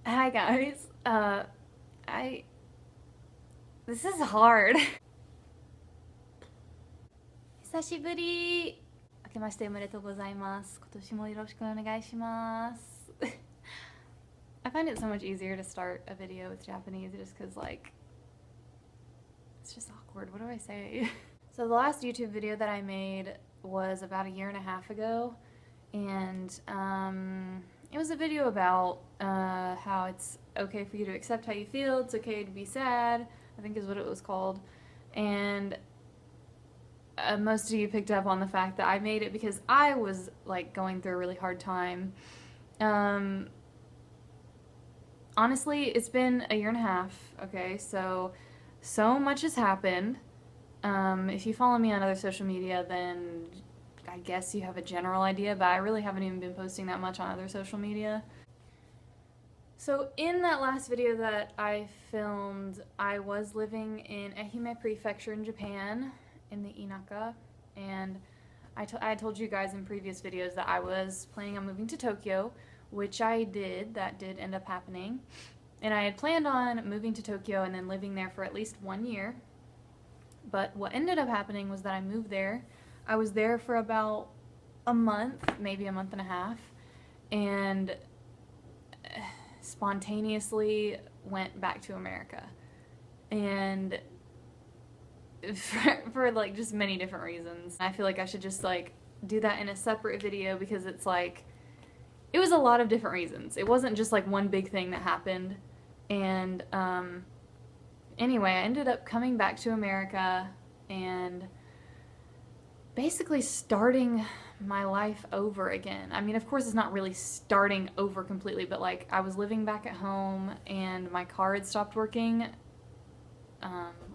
Hi guys. I this is hard. 久しぶり。明けましておめでとうございます。今年もよろしくお願いします。I find it so much easier to start a video with Japanese just because like it's just awkward. What do I say? So the last YouTube video that I made was about a year and a half ago, and it was a video about how it's okay for you to accept how you feel, it's okay to be sad, I think is what it was called. And most of you picked up on the fact that I made it because I was like going through a really hard time. Honestly, it's been a year and a half, okay? So much has happened. If you follow me on other social media, then I guess you have a general idea, but I really haven't even been posting that much on other social media. So in that last video that I filmed, I was living in Ehime Prefecture in Japan, in the Inaka, and I told you guys in previous videos that I was planning on moving to Tokyo, which I did. That did end up happening. And I had planned on moving to Tokyo and then living there for at least 1 year. But what ended up happening was that I moved there. I was there for about a month, maybe a month and a half, and spontaneously went back to America. And for like just many different reasons. I feel like I should just like do that in a separate video because it's like, it was a lot of different reasons. It wasn't just like one big thing that happened. And anyway, I ended up coming back to America and basically starting my life over again. I mean, of course, it's not really starting over completely, but like I was living back at home and my car had stopped working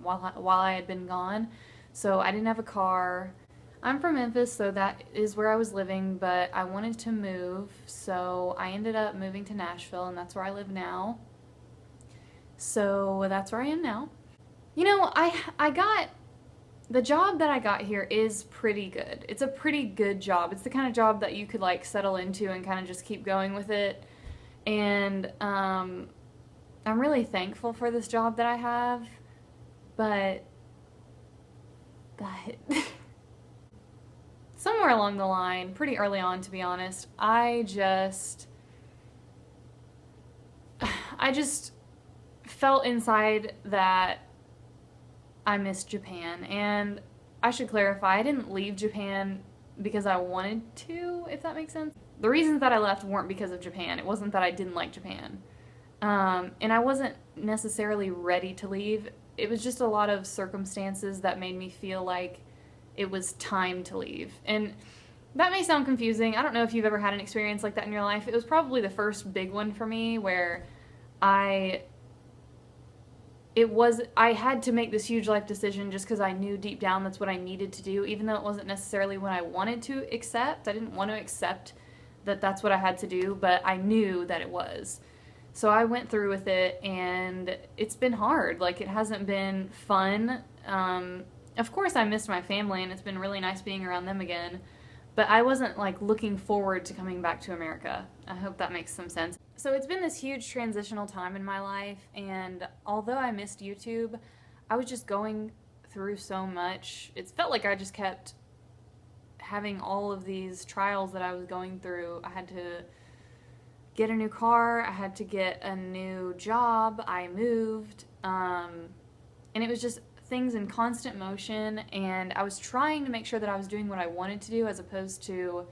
while I had been gone. So I didn't have a car. I'm from Memphis, so that is where I was living, but I wanted to move, so I ended up moving to Nashville, and that's where I live now. So that's where I am now. You know, I got the job that I got here is pretty good. It's a pretty good job. It's the kind of job that you could like settle into and kind of just keep going with it. And I'm really thankful for this job that I have, but somewhere along the line, pretty early on to be honest, I just felt inside that I missed Japan. And I should clarify, I didn't leave Japan because I wanted to, if that makes sense. The reasons that I left weren't because of Japan. It wasn't that I didn't like Japan. And I wasn't necessarily ready to leave. It was just a lot of circumstances that made me feel like it was time to leave. And that may sound confusing. I don't know if you've ever had an experience like that in your life. It was probably the first big one for me where I had to make this huge life decision just because I knew deep down that's what I needed to do, even though it wasn't necessarily what I wanted to accept. I didn't want to accept that that's what I had to do, but I knew that it was. So I went through with it, and it's been hard. Like, it hasn't been fun. Of course, I missed my family, and it's been really nice being around them again, but I wasn't, like, looking forward to coming back to America. I hope that makes some sense. So it's been this huge transitional time in my life, and although I missed YouTube, I was just going through so much. It felt like I just kept having all of these trials that I was going through. I had to get a new car, I had to get a new job, I moved, and it was just things in constant motion, and I was trying to make sure that I was doing what I wanted to do as opposed to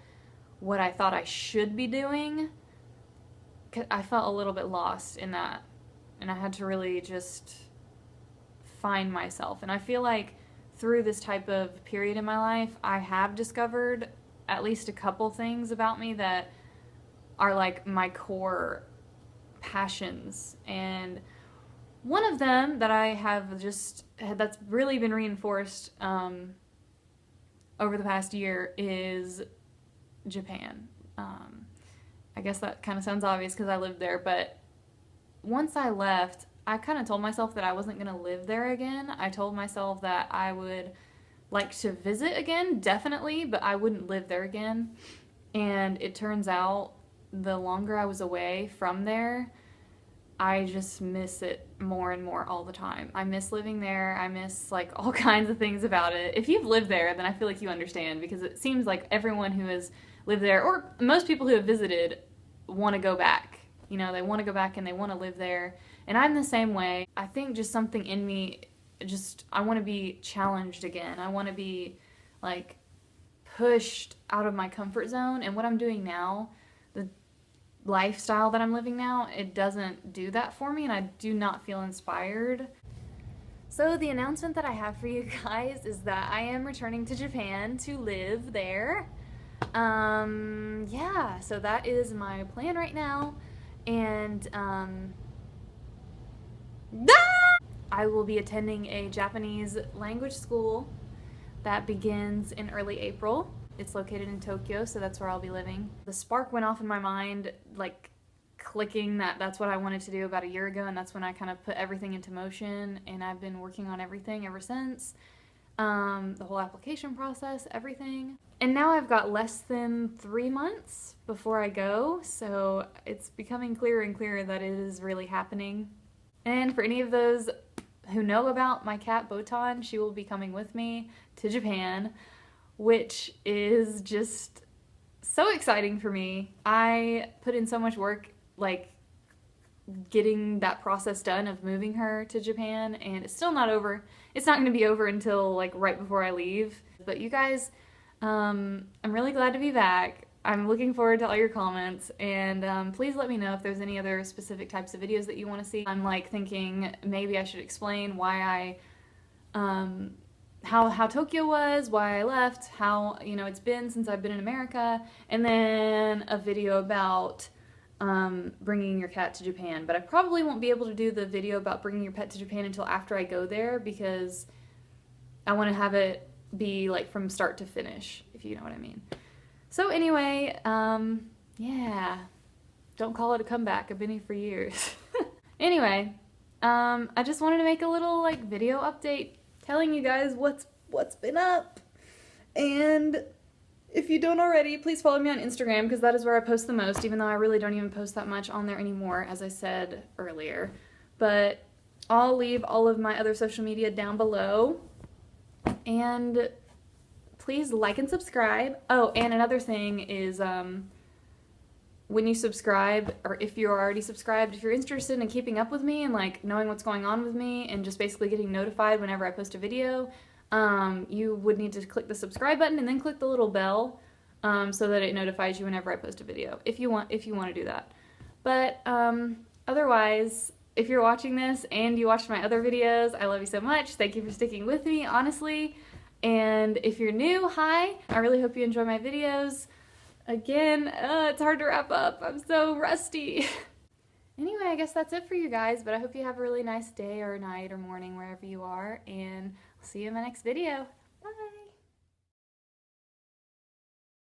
what I thought I should be doing. I felt a little bit lost in that, and I had to really just find myself. And I feel like through this type of period in my life, I have discovered at least a couple things about me that are like my core passions. And one of them that I have that's really been reinforced over the past year is Japan. I guess that kind of sounds obvious because I lived there, but once I left, I kind of told myself that I wasn't going to live there again. I told myself that I would like to visit again, definitely, but I wouldn't live there again. And it turns out the longer I was away from there, I just miss it more and more all the time. I miss living there. I miss like all kinds of things about it. If you've lived there, then I feel like you understand, because it seems like everyone who has lived there, or most people who have visited, want to go back. You know, they want to go back and they want to live there. And I'm the same way. I think just something in me, just, I want to be challenged again. I want to be like pushed out of my comfort zone. And what I'm doing now, the lifestyle that I'm living now, it doesn't do that for me, and I do not feel inspired. So the announcement that I have for you guys is that I am returning to Japan to live there. Yeah, so that is my plan right now. And I will be attending a Japanese language school that begins in early April. It's located in Tokyo, so that's where I'll be living. The spark went off in my mind, like clicking that that's what I wanted to do about a year ago, and that's when I kind of put everything into motion, and I've been working on everything ever since. The whole application process, everything. And now I've got less than 3 months before I go, so it's becoming clearer and clearer that it is really happening. And for any of those who know about my cat Botan, she will be coming with me to Japan, which is just so exciting for me. I put in so much work, like getting that process done of moving her to Japan, and it's still not over. It's not going to be over until like right before I leave. But you guys, I'm really glad to be back. I'm looking forward to all your comments, and please let me know if there's any other specific types of videos that you want to see. I'm like thinking maybe I should explain why how Tokyo was, why I left, how, you know, it's been since I've been in America, and then a video about bringing your cat to Japan. But I probably won't be able to do the video about bringing your pet to Japan until after I go there, because I want to have it be like from start to finish, if you know what I mean. So anyway, yeah, don't call it a comeback. I've been here for years. Anyway, I just wanted to make a little like video update telling you guys what's been up. And if you don't already, please follow me on Instagram, because that is where I post the most, even though I really don't even post that much on there anymore, as I said earlier. But I'll leave all of my other social media down below. And please like and subscribe. Oh, and another thing is, when you subscribe, or if you're already subscribed, if you're interested in keeping up with me and like knowing what's going on with me and just basically getting notified whenever I post a video, you would need to click the subscribe button and then click the little bell, so that it notifies you whenever I post a video, if you want to do that. But otherwise, if you're watching this and you watched my other videos, I love you so much. Thank you for sticking with me, honestly. And if you're new, hi. I really hope you enjoy my videos. Again, it's hard to wrap up. I'm so rusty. Anyway, I guess that's it for you guys, but I hope you have a really nice day or night or morning wherever you are, and I'll see you in my next video. Bye!